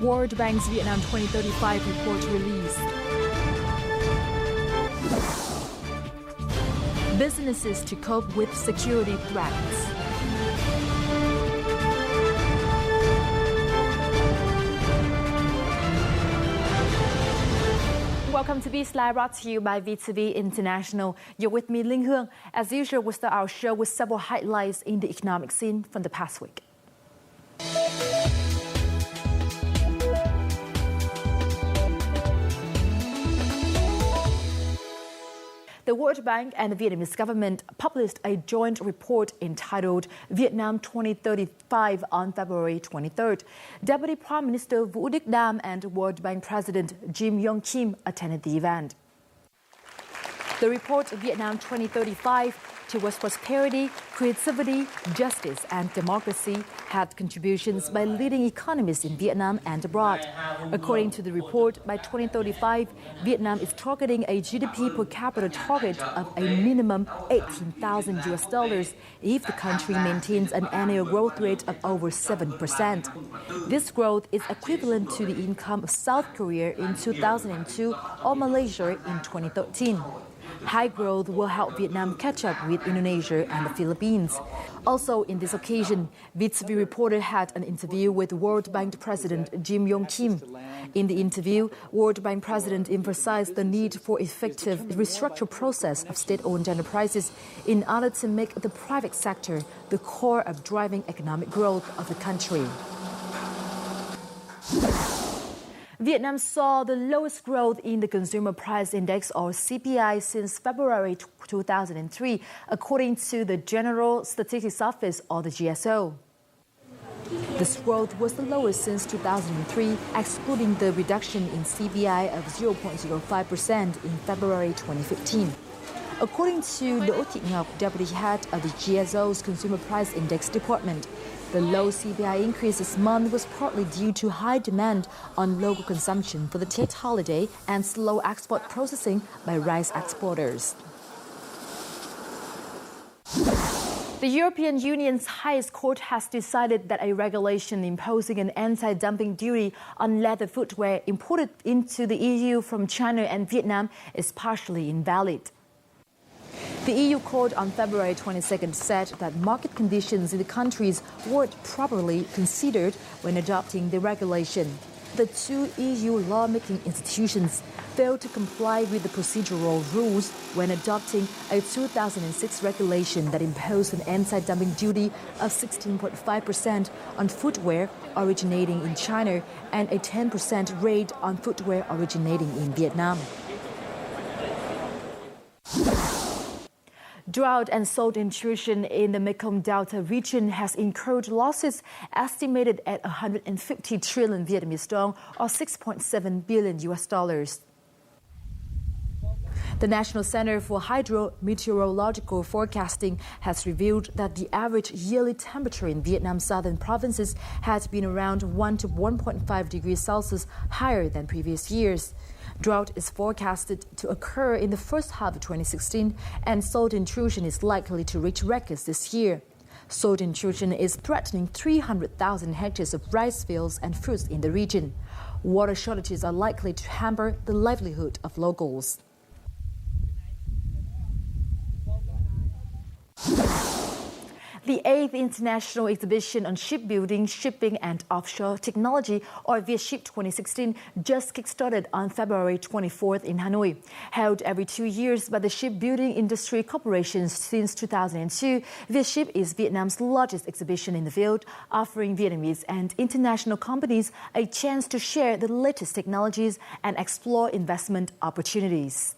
World Bank's Vietnam 2035 report released. Businesses to cope with security threats. Welcome to Bizline, brought to you by VTV International. You're with me, Linh Hương. As usual, we start our show with several highlights in the economic scene from the past week. The World Bank and the Vietnamese government published a joint report entitled Vietnam 2035 on February 23rd. Deputy Prime Minister Vũ Đức Đam and World Bank President Jim Yong Kim attended the event. The report Vietnam 2035 towards prosperity, creativity, justice and democracy had contributions by leading economists in Vietnam and abroad. According to the report, by 2035, Vietnam is targeting a GDP per capita target of a minimum $18,000 if the country maintains an annual growth rate of over 7%. This growth is equivalent to the income of South Korea in 2002 or Malaysia in 2013. High growth will help Vietnam catch up with Indonesia and the Philippines. Also, in this occasion, VTV reporter had an interview with World Bank President Jim Yong Kim. In the interview, World Bank President emphasized the need for effective restructure process of state-owned enterprises in order to make the private sector the core of driving economic growth of the country. Vietnam saw the lowest growth in the Consumer Price Index, or CPI, since February 2003, according to the General Statistics Office, or the GSO. This growth was the lowest since 2003, excluding the reduction in CPI of 0.05% in February 2015. According to Đỗ Thị Ngọc, deputy head of the GSO's Consumer Price Index Department, the low CPI increase this month was partly due to high demand on local consumption for the Tet holiday and slow export processing by rice exporters. The European Union's highest court has decided that a regulation imposing an anti-dumping duty on leather footwear imported into the EU from China and Vietnam is partially invalid. The EU court on February 22nd said that market conditions in the countries weren't properly considered when adopting the regulation. The two EU lawmaking institutions failed to comply with the procedural rules when adopting a 2006 regulation that imposed an anti-dumping duty of 16.5% on footwear originating in China and a 10% rate on footwear originating in Vietnam. Drought and salt intrusion in the Mekong Delta region has incurred losses estimated at 150 trillion Vietnamese dong, or $6.7 billion. The National Center for Hydrometeorological Forecasting has revealed that the average yearly temperature in Vietnam's southern provinces has been around 1 to 1.5 degrees Celsius higher than previous years. Drought is forecasted to occur in the first half of 2016, and salt intrusion is likely to reach records this year. Salt intrusion is threatening 300,000 hectares of rice fields and fruits in the region. Water shortages are likely to hamper the livelihood of locals. The 8th International Exhibition on Shipbuilding, Shipping and Offshore Technology, or VietShip 2016, just kick-started on February 24th in Hanoi. Held every 2 years by the Shipbuilding Industry Corporation since 2002, VietShip is Vietnam's largest exhibition in the field, offering Vietnamese and international companies a chance to share the latest technologies and explore investment opportunities.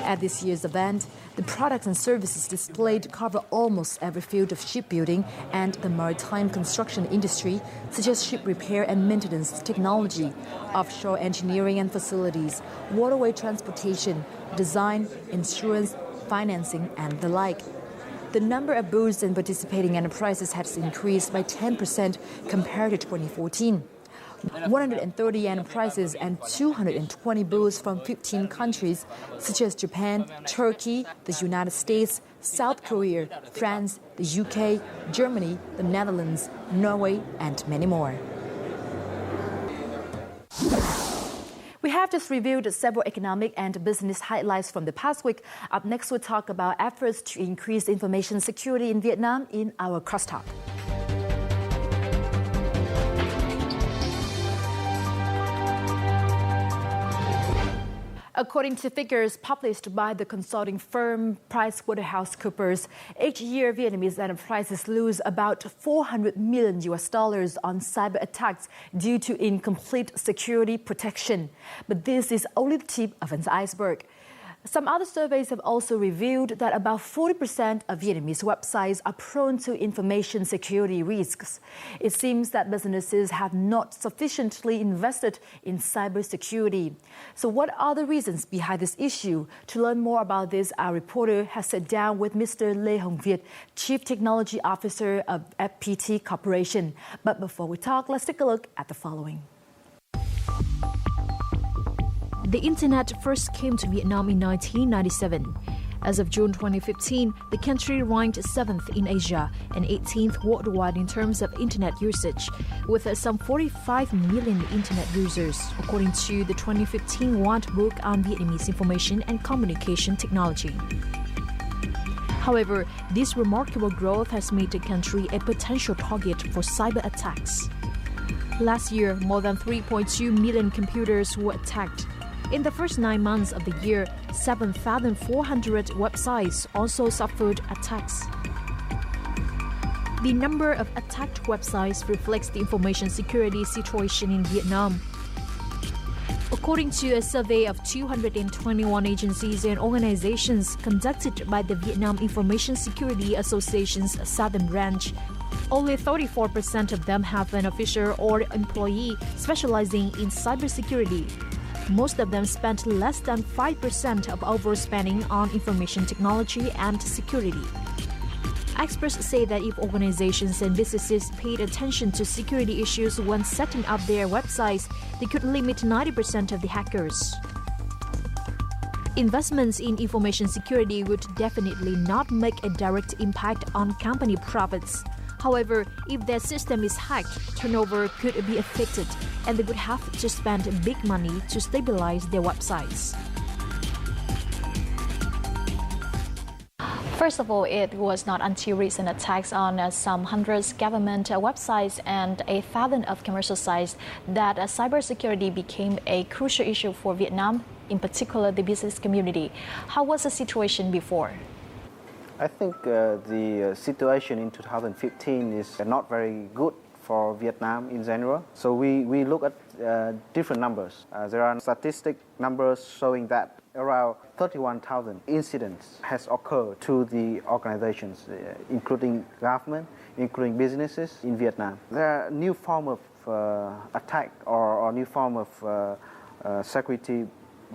At this year's event, the products and services displayed cover almost every field of shipbuilding and the maritime construction industry, such as ship repair and maintenance technology, offshore engineering and facilities, waterway transportation, design, insurance, financing, and the like. The number of booths and participating enterprises has increased by 10% compared to 2014. 130 enterprises and 220 booths from 15 countries, such as Japan, Turkey, the United States, South Korea, France, the UK, Germany, the Netherlands, Norway, and many more. We have just reviewed several economic and business highlights from the past week. Up next, we'll talk about efforts to increase information security in Vietnam in our crosstalk. According to figures published by the consulting firm PricewaterhouseCoopers, each year Vietnamese enterprises lose about $400 million on cyber attacks due to incomplete security protection. But this is only the tip of an iceberg. Some other surveys have also revealed that about 40% of Vietnamese websites are prone to information security risks. It seems that businesses have not sufficiently invested in cybersecurity. So what are the reasons behind this issue? To learn more about this, our reporter has sat down with Mr. Lê Hồng Việt, Chief Technology Officer of FPT Corporation. But before we talk, let's take a look at the following. The Internet first came to Vietnam in 1997. As of June 2015, the country ranked 7th in Asia and 18th worldwide in terms of Internet usage, with some 45 million Internet users, according to the 2015 White Book on Vietnamese Information and Communication Technology. However, this remarkable growth has made the country a potential target for cyber attacks. Last year, more than 3.2 million computers were attacked. In the first 9 months of the year, 7,400 websites also suffered attacks. The number of attacked websites reflects the information security situation in Vietnam. According to a survey of 221 agencies and organizations conducted by the Vietnam Information Security Association's Southern Branch, only 34% of them have an official or employee specializing in cybersecurity. Most of them spent less than 5% of overall spending on information technology and security. Experts say that if organizations and businesses paid attention to security issues when setting up their websites, they could limit 90% of the hackers. Investments in information security would definitely not make a direct impact on company profits. However, if their system is hacked, turnover could be affected, and they would have to spend big money to stabilize their websites. First of all, it was not until recent attacks on some hundreds government websites and 1,000 of commercial sites that cybersecurity became a crucial issue for Vietnam, in particular the business community. How was the situation before? I think the situation in 2015 is not very good for Vietnam in general. So we look at different numbers. There are statistic numbers showing that around 31,000 incidents has occurred to the organizations, including government, including businesses in Vietnam. There are new form of attack or new form of security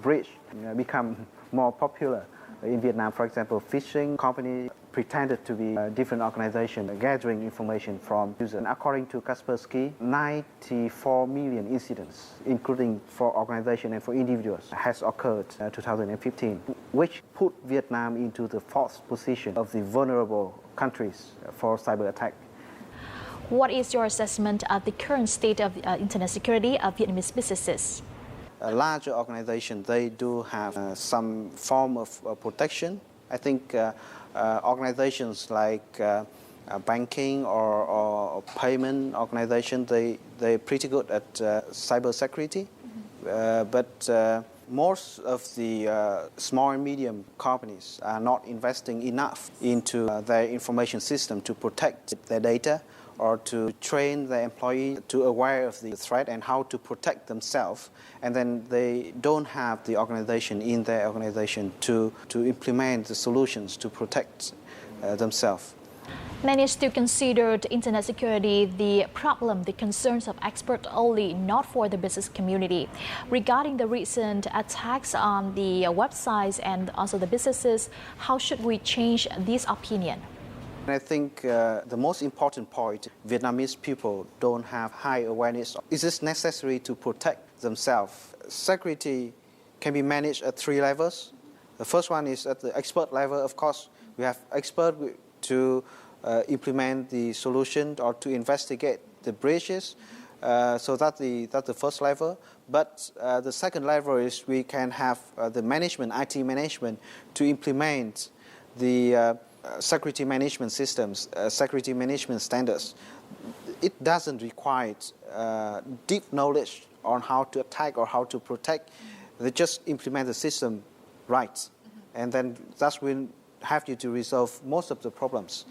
breach become more popular. In Vietnam, for example, phishing company pretended to be a different organization gathering information from users. And according to Kaspersky, 94 million incidents, including for organizations and for individuals, has occurred in 2015, which put Vietnam into the fourth position of the vulnerable countries for cyber attack. What is your assessment of the current state of internet security of Vietnamese businesses? Larger organizations, they do have some form of protection. I think organizations like banking or payment organizations, they're pretty good at cyber security. But most of the small and medium companies are not investing enough into their information system to protect their data or to train their employees to aware of the threat and how to protect themselves. And then they don't have the organization in their organization to implement the solutions to protect themselves. Many still consider internet security the problem, the concerns of experts only, not for the business community. Regarding the recent attacks on the websites and also the businesses, how should we change this opinion? I think the most important point, Vietnamese people don't have high awareness. Is it necessary to protect themselves? Security can be managed at 3 levels. The first one is at the expert level. Of course, we have experts to implement the solution or to investigate the breaches. So that's the first level. But the second level is we can have the management, IT management, to implement the security management systems, security management standards. It doesn't require deep knowledge on how to attack or how to protect. They just implement the system right. And then that will help you to resolve most of the problems.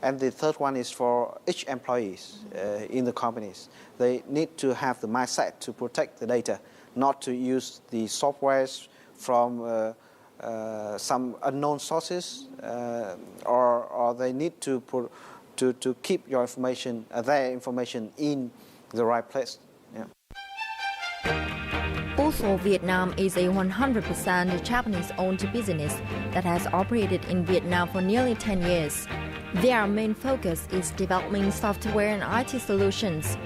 And the third one is for each employees in the companies. They need to have the mindset to protect the data, not to use the softwares from some unknown sources, or they need to keep your information, their information, in the right place. Yeah. Also, Vietnam is a 100% Japanese-owned business that has operated in Vietnam for nearly 10 years. Their main focus is developing software and IT solutions.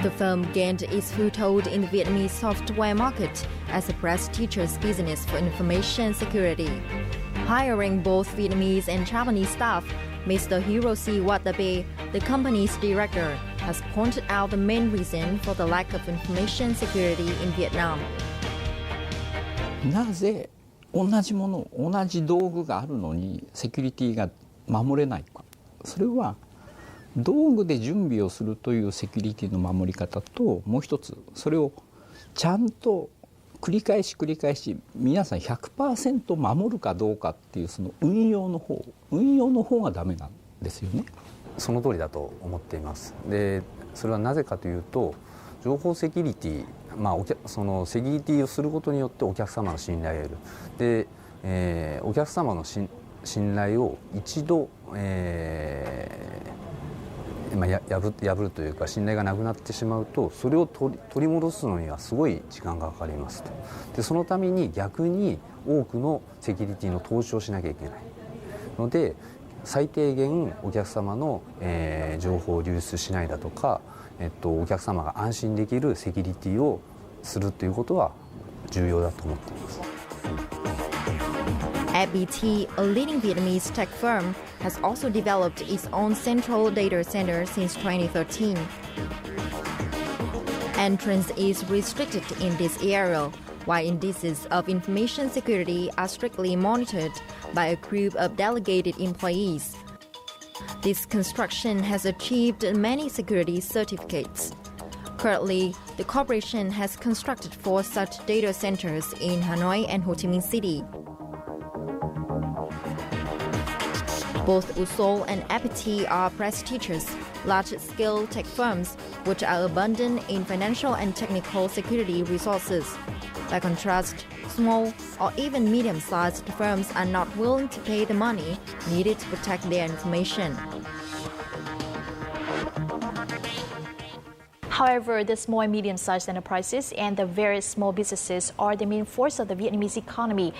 The firm gained its foothold in the Vietnamese software market as a prestigious business for information security. Hiring both Vietnamese and Japanese staff, Mr. Hiroshi Watabe, the company's director, has pointed out the main reason for the lack of information security in Vietnam. なぜ同じもの、同じ道具があるのにセキュリティが守れないか。それは道具で準備をするというセキュリティの守り方と、もう一つそれをちゃんと繰り返し皆さん 100% 守るかどうかっていうその運用の方がダメなんですよね。その通りだと思っています。で、それはなぜかというと、情報セキュリティ、そのセキュリティをすることによってお客様の信頼を得る。で、お客様の信頼を一度、破るというか信頼がなくなってしまうと、それを取り戻すのにはすごい時間がかかりますと。で、そのために逆に多くのセキュリティの投資をしなきゃいけないので、最低限お客様の、情報を流出しないだとか、お客様が安心できるセキュリティをするということは重要だと思っています。FBT, a leading Vietnamese tech firm, has also developed its own central data center since 2013. Entrance is restricted in this area, while indices of information security are strictly monitored by a group of delegated employees. This construction has achieved many security certificates. Currently, the corporation has constructed 4 such data centers in Hanoi and Ho Chi Minh City. Both USOL and FPT are prestigious, large-scale tech firms which are abundant in financial and technical security resources. By contrast, small or even medium-sized firms are not willing to pay the money needed to protect their information. However, the small and medium-sized enterprises and the very small businesses are the main force of the Vietnamese economy.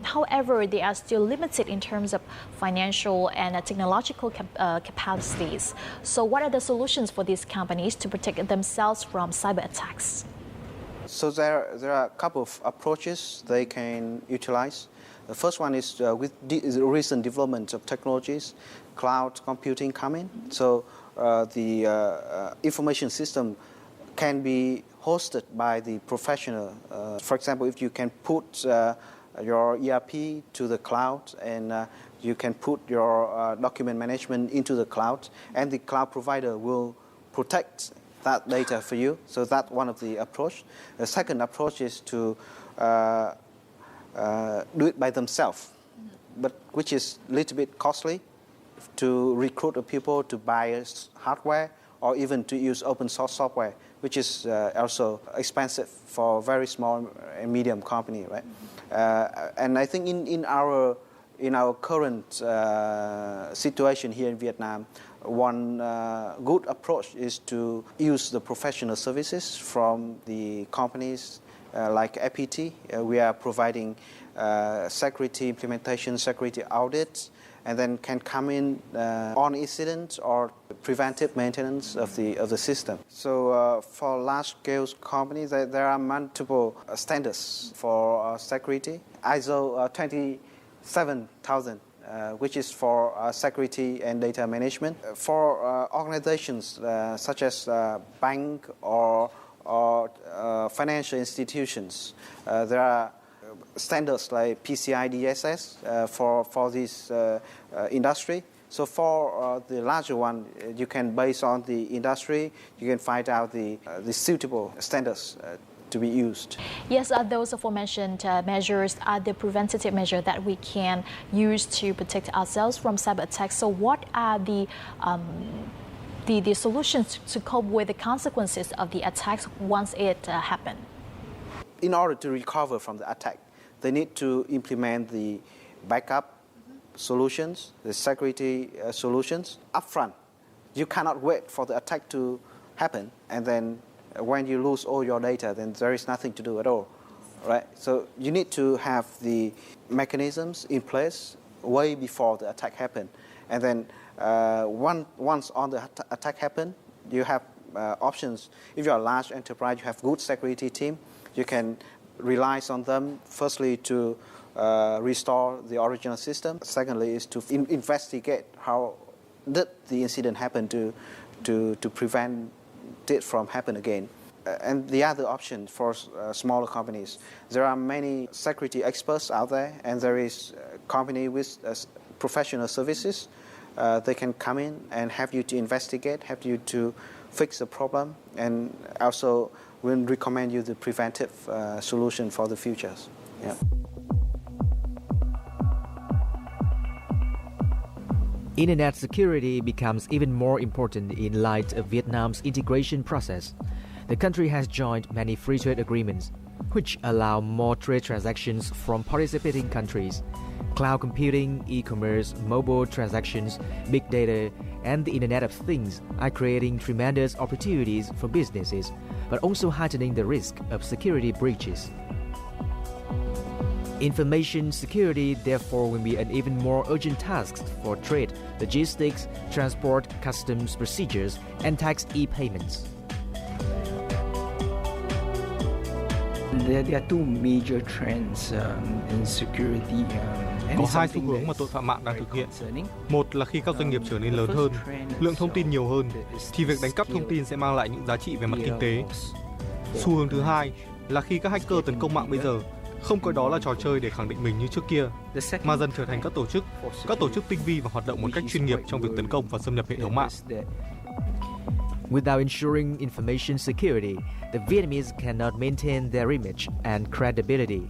However, they are still limited in terms of financial and technological capacities. So what are the solutions for these companies to protect themselves from cyber attacks? So there are a couple of approaches they can utilize. The first one is with the recent development of technologies, cloud computing coming. So the information system can be hosted by the professional. For example, if you can put your ERP to the cloud, and you can put your document management into the cloud, and the cloud provider will protect that data for you. So that's one of the approach. The second approach is to do it by themselves, but which is a little bit costly, to recruit people to buy hardware or even to use open source software, which is also expensive for very small and medium company, right? And I think in our current situation here in Vietnam, one good approach is to use the professional services from the companies like FPT. We are providing security implementation, security audits, and then can come in on incident or preventive maintenance of the system. So for large-scale companies, there are multiple standards for security. ISO 27000 which is for security and data management. For organizations such as bank or financial institutions, there are standards like PCI DSS for this industry. So for the larger one, you can, based on the industry, you can find out the suitable standards to be used. Yes, those aforementioned measures are the preventative measure that we can use to protect ourselves from cyber attacks. So what are the solutions to cope with the consequences of the attacks once it happens? In order to recover from the attack, they need to implement the backup solutions, the security solutions upfront. You cannot wait for the attack to happen, and then when you lose all your data, then there is nothing to do at all, right? So you need to have the mechanisms in place way before the attack happen, and then once on the attack happen, you have options. If you're a large enterprise, you have good security team. You can rely on them. Firstly, to restore the original system. Secondly, is to investigate how did the incident happen to prevent it from happen again. And the other option for smaller companies, there are many security experts out there, and there is a company with professional services. They can come in and help you to investigate, help you to fix the problem, and also will recommend you the preventive solution for the futures. Yeah. Internet security becomes even more important in light of Vietnam's integration process. The country has joined many free trade agreements, which allow more trade transactions from participating countries. Cloud computing, e-commerce, mobile transactions, big data, and the Internet of Things are creating tremendous opportunities for businesses, but also heightening the risk of security breaches. Information security, therefore, will be an even more urgent task for trade, logistics, transport, customs procedures, and tax e-payments. There are two major trends in security. Có hai xu hướng mà tội phạm mạng đang thực hiện. Một là khi các doanh nghiệp trở nên lớn hơn, lượng thông tin nhiều hơn, thì việc đánh cắp thông tin sẽ mang lại những giá trị về mặt kinh tế. Xu hướng thứ hai là khi các hacker tấn công mạng bây giờ không coi đó là trò chơi để khẳng định mình như trước kia, mà dần trở thành các tổ chức tinh vi và hoạt động một cách chuyên nghiệp trong việc tấn công và xâm nhập hệ thống mạng. Without ensuring information security, the Vietnamese cannot maintain their image and credibility.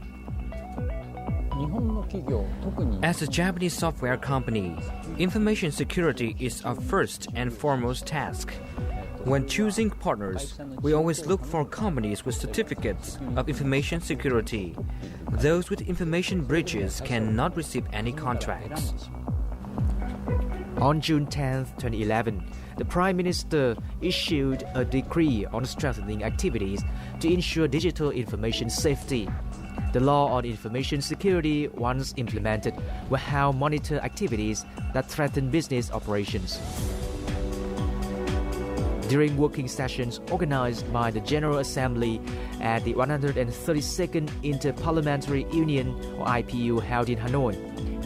As a Japanese software company, information security is our first and foremost task. When choosing partners, we always look for companies with certificates of information security. Those with information breaches cannot receive any contracts. On June 10, 2011, the Prime Minister issued a decree on strengthening activities to ensure digital information safety. The law on information security, once implemented, will help monitor activities that threaten business operations. During working sessions organized by the General Assembly at the 132nd Inter-Parliamentary Union, or IPU, held in Hanoi,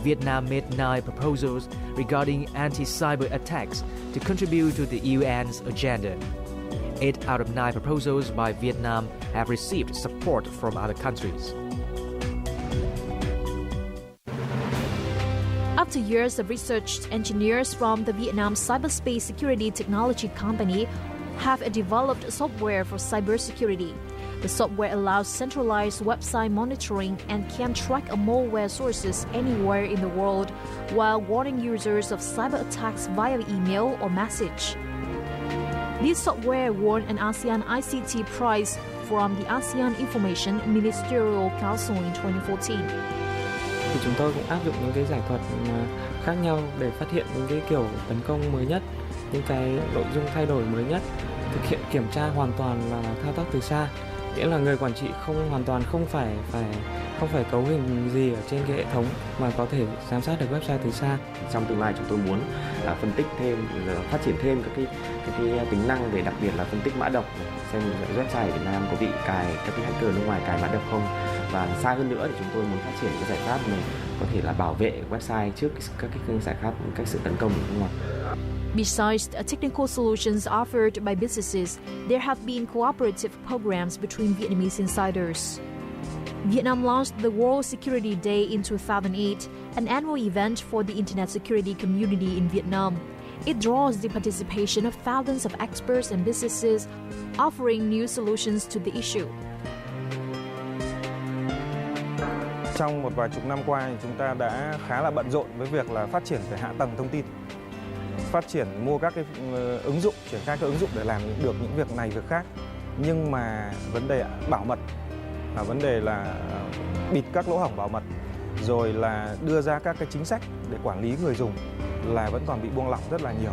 Vietnam made 9 proposals regarding anti-cyber attacks to contribute to the UN's agenda. 8 out of 9 proposals by Vietnam have received support from other countries. After years of research, engineers from the Vietnam Cyberspace Security Technology Company have developed software for cybersecurity. The software allows centralized website monitoring and can track malware sources anywhere in the world while warning users of cyber attacks via email or message. This software won an ASEAN ICT prize from the ASEAN Information Ministerial Council in 2014. Thì chúng tôi cũng áp dụng những cái giải thuật khác nhau để phát hiện những cái kiểu tấn công mới nhất, những cái nội dung thay đổi mới nhất, thực hiện kiểm tra hoàn toàn là thao tác từ xa. nghĩa là người quản trị hoàn toàn không phải cấu hình gì ở trên cái hệ thống mà có thể giám sát được website từ xa. Trong tương lai chúng tôi muốn phân tích thêm, phát triển thêm các cái tính năng về đặc biệt là phân tích mã độc, xem website ở Việt Nam có bị các cái hacker nước ngoài cài mã độc không, và xa hơn nữa thì chúng tôi muốn phát triển cái giải pháp này có thể là bảo vệ website trước các cái giải pháp các sự tấn công của nước ngoài. Besides technical solutions offered by businesses, there have been cooperative programs between Vietnamese insiders. Vietnam launched the World Security Day in 2008, an annual event for the internet security community in Vietnam. It draws the participation of thousands of experts and businesses, offering new solutions to the issue. Trong một vài chục năm qua, chúng ta đã khá là bận rộn với việc là phát triển về hạ tầng thông tin, phát triển mua các cái ứng dụng, triển khai các ứng dụng để làm được những việc này việc khác. Nhưng mà vấn đề bảo mật, vấn đề là bịt các lỗ hổng bảo mật, rồi là đưa ra các cái chính sách để quản lý người dùng là vẫn còn bị buông lỏng rất là nhiều.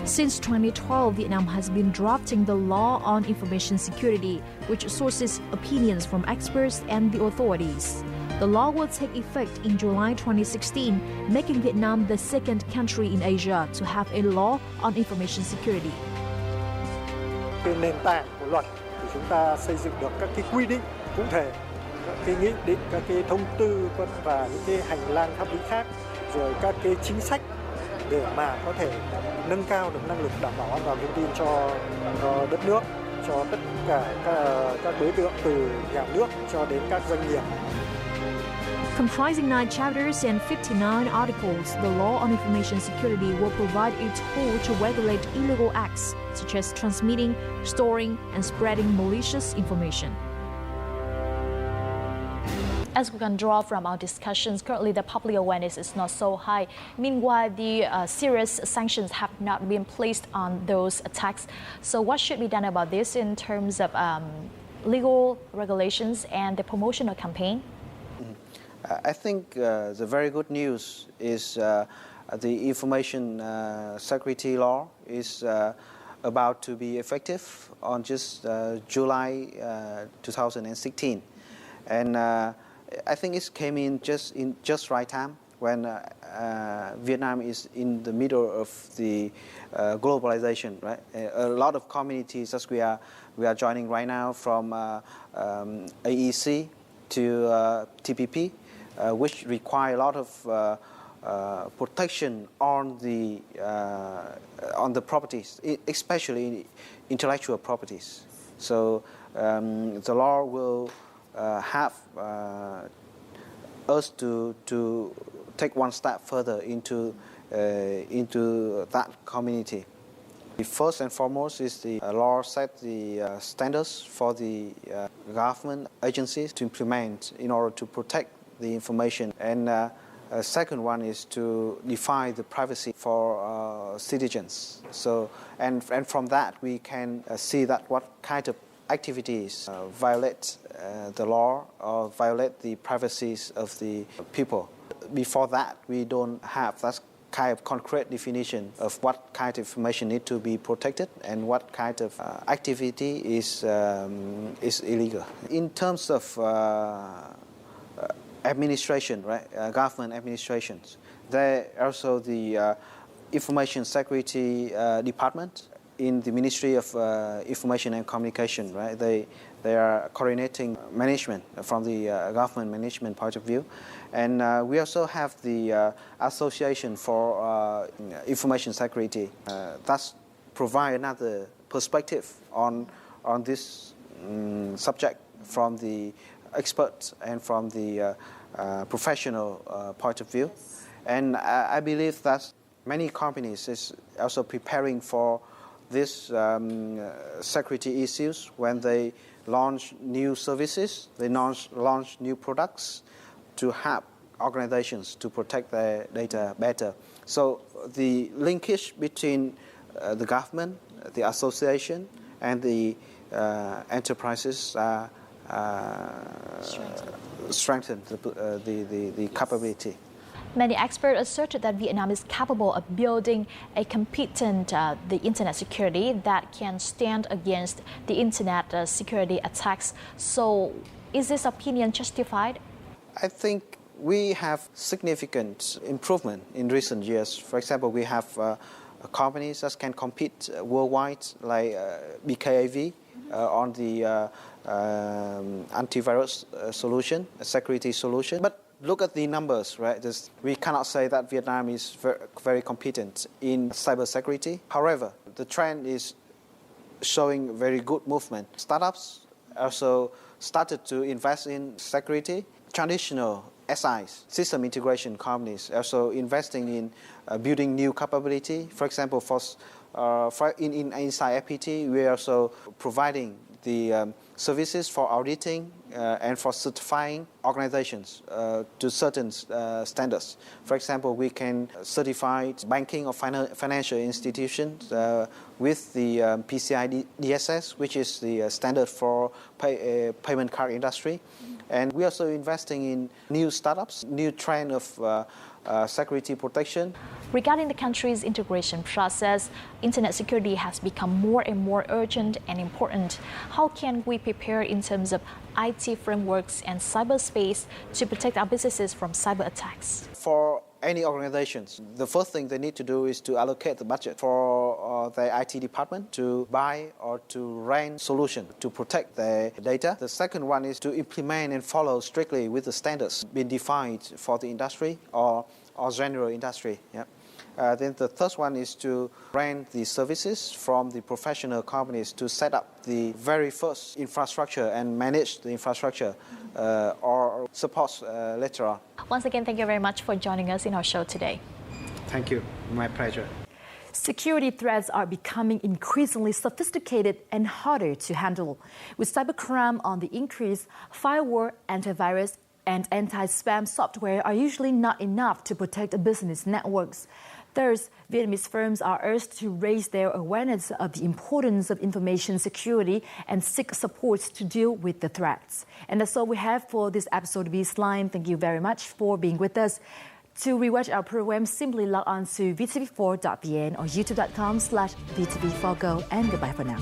Since 2012, Vietnam has been drafting the law on information security, which sources opinions from experts and the authorities. The law will take effect in July 2016, making Vietnam the second country in Asia to have a law on information security. Cái nền tảng của luật thì chúng ta xây dựng được các cái quy định cụ thể, các cái nghị định, các cái thông tư và những cái hành lang pháp lý khác, rồi các cái chính sách để mà có thể nâng cao được năng lực đảm bảo an toàn thông tin cho đất nước, cho tất cả các đối tượng từ nhà nước cho đến các doanh nghiệp. Comprising 9 chapters and 59 articles, the law on information security will provide a tool to regulate illegal acts such as transmitting, storing, and spreading malicious information. As we can draw from our discussions, currently the public awareness is not so high. Meanwhile, the serious sanctions have not been placed on those attacks. So what should be done about this in terms of legal regulations and the promotional campaign? I think the very good news is the information security law is about to be effective on just July 2016. And I think it came in just right time when Vietnam is in the middle of the globalization, right? A lot of communities as we are joining right now from AEC to TPP, which require a lot of protection on the properties, especially intellectual properties. So the law will have us to take one step further into that community. First and foremost is the law set the standards for the government agencies to implement in order to protect the information, and second one is to define the privacy for citizens. So and from that we can see that what kind of activities violate the law or violate the privacies of the people. Before that, we don't have that kind of concrete definition of what kind of information need to be protected and what kind of activity is illegal. In terms of administration, right, government administrations, there also the Information Security Department in the Ministry of Information and Communication, right? They are coordinating management from the government management point of view, and we also have the Association for Information Security. That's provide another perspective on this subject from the experts and from the professional point of view, and I believe that many companies is also preparing for this security issues when they launch new services, they launch new products to help organizations to protect their data better. So the linkage between the government, the association, and the enterprises strengthen the capability. Many experts asserted that Vietnam is capable of building a competent the internet security that can stand against the internet security attacks. So is this opinion justified? I think we have significant improvement in recent years. For example, we have companies that can compete worldwide, like BKAV on the antivirus solution, security solution. But look at the numbers, right? We cannot say that Vietnam is very competent in cybersecurity. However, the trend is showing very good movement. Startups also started to invest in security. Traditional SIs, system integration companies, also investing in building new capability. For example, inside FPT, we are also providing the services for auditing and for certifying organizations to certain standards. For example, we can certify banking or financial institutions with the PCI DSS, which is the standard for payment card industry. And we're also investing in new startups, new trend of security protection. Regarding the country's integration process, internet security has become more and more urgent and important. How can we prepare in terms of IT frameworks and cyberspace to protect our businesses from cyber attacks? For any organizations, the first thing they need to do is to allocate the budget for their IT department to buy or to rent solution to protect their data. The second one is to implement and follow strictly with the standards being defined for the industry or general industry. Yeah. Then the third one is to rent the services from the professional companies to set up the very first infrastructure and manage the infrastructure or support later on. Once again, thank you very much for joining us in our show today. Thank you. My pleasure. Security threats are becoming increasingly sophisticated and harder to handle. With cybercrime on the increase, firewall, antivirus, and anti-spam software are usually not enough to protect business networks. Thus, Vietnamese firms are urged to raise their awareness of the importance of information security and seek support to deal with the threats. And that's all we have for this episode of Bizline. Thank you very much for being with us. To rewatch our program, simply log on to vtv4.vn or youtube.com/vtv4go, and goodbye for now.